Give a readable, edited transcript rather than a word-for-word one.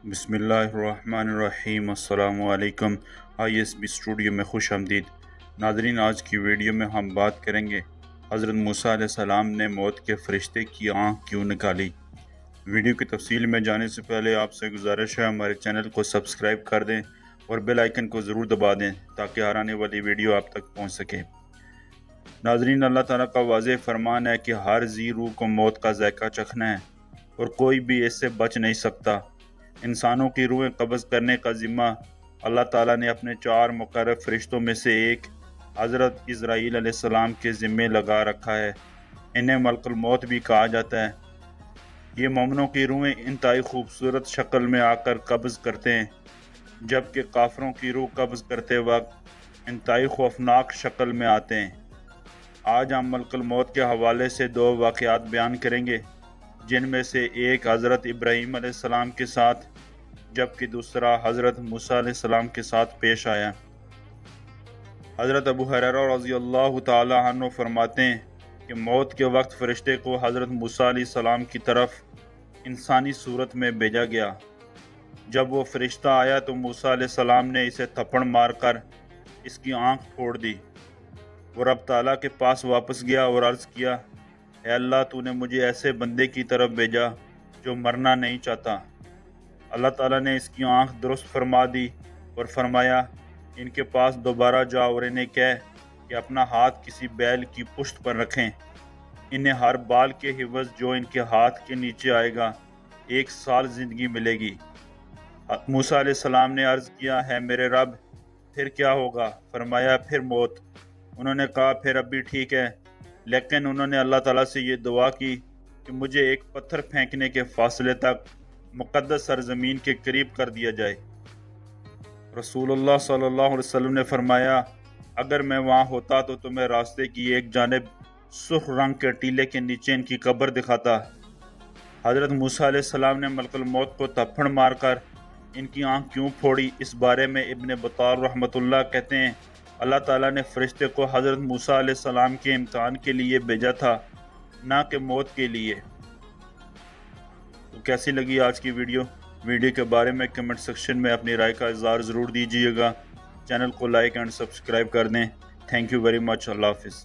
बिस्मिल्लाहिर्रहमानिर्रहीम। अस्सलामु अलैकुम। ISB स्टूडियो में खुश आमदीद। नाज़रीन, आज की वीडियो में हम बात करेंगे हज़रत मूसा अलैहिस्सलाम ने मौत के फरिश्ते की आँख क्यों निकाली। वीडियो की तफसील में जाने से पहले आपसे गुजारिश है हमारे चैनल को सब्सक्राइब कर दें और बेल आइकन को ज़रूर दबा दें ताकि हर आने वाली वीडियो आप तक पहुँच सके। नाज़रीन, अल्लाह ताला का वाज़ेह फरमान है कि हर जी रूह को मौत का जायका चखना है और कोई भी इससे बच नहीं सकता। इंसानों की रूहें कब्ज़ करने का ज़िम्मा अल्लाह ताला ने अपने 4 मुकर्रब फरिश्तों में से एक हज़रत इज़राईल अलैहिस्सलाम के ज़िम्मे लगा रखा है। इन्हें मलकुल मौत भी कहा जाता है। ये मोमिनों की रूहें इंतहाई खूबसूरत शक्ल में आकर कब्ज़ करते हैं, जबकि काफिरों की रूह कब्ज़ करते वक्त इंतहाई खौफनाक शक्ल में आते हैं। आज हम मलकुल मौत के हवाले से 2 वाक़यात बयान करेंगे, जिनमें से एक हज़रत इब्राहीम अलैहिस्सलाम के साथ जबकि दूसरा हज़रत मूसा अलैहिस्सलाम के साथ पेश आया। हज़रत अबू हुरैरा रज़ियल्लाहु ताला अन्हु फरमाते हैं कि मौत के वक्त फ़रिश्ते को हज़रत मूसा अलैहिस्सलाम की तरफ इंसानी सूरत में भेजा गया। जब वो फ़रिश्ता आया तो मूसा अलैहिस्सलाम ने इसे थप्पड़ मारकर इसकी आँख फोड़ दी। वो रब ताला के पास वापस गया और अर्ज़ किया, ऐ अल्लाह, तूने मुझे ऐसे बंदे की तरफ भेजा जो मरना नहीं चाहता। अल्लाह ताला ने इसकी आँख दुरुस्त फरमा दी और फरमाया, इनके पास दोबारा जाओ और इन्हें कह कि अपना हाथ किसी बैल की पुश्त पर रखें। इन्हें हर बाल के हिवज़ जो इनके हाथ के नीचे आएगा 1 साल ज़िंदगी मिलेगी। मूसा अलैहिस्सलाम ने अर्ज़ किया, है मेरे रब, फिर क्या होगा? फरमाया, फिर मौत। उन्होंने कहा, फिर अब भी ठीक है, लेकिन उन्होंने अल्लाह ताला से ये दुआ की कि मुझे एक पत्थर फेंकने के फासले तक मुक़द्दस सरज़मीन के करीब कर दिया जाए। रसूलुल्लाह सल्लल्लाहु अलैहि वसल्लम ने फरमाया, अगर मैं वहाँ होता तो तुम्हें रास्ते की एक जानिब सुर्ख रंग के टीले के नीचे इनकी कब्र दिखाता। हज़रत मूसा अलैहिस्सलाम ने मलकुल मौत को थप्पड़ मारकर इनकी आँख क्यों फोड़ी, इस बारे में इब्न बत्ताल रहमतुल्लाह कहते हैं, अल्लाह ताला ने फ़रिश्ते को हज़रत मूसा अलैहिस्सलाम के इम्तिहान के लिए भेजा था, ना कि मौत के लिए। तो कैसी लगी आज की वीडियो के बारे में कमेंट सेक्शन में अपनी राय का इज़हार ज़रूर दीजिएगा। चैनल को लाइक एंड सब्सक्राइब कर दें। Thank you very much. अल्लाह हाफ़िज़।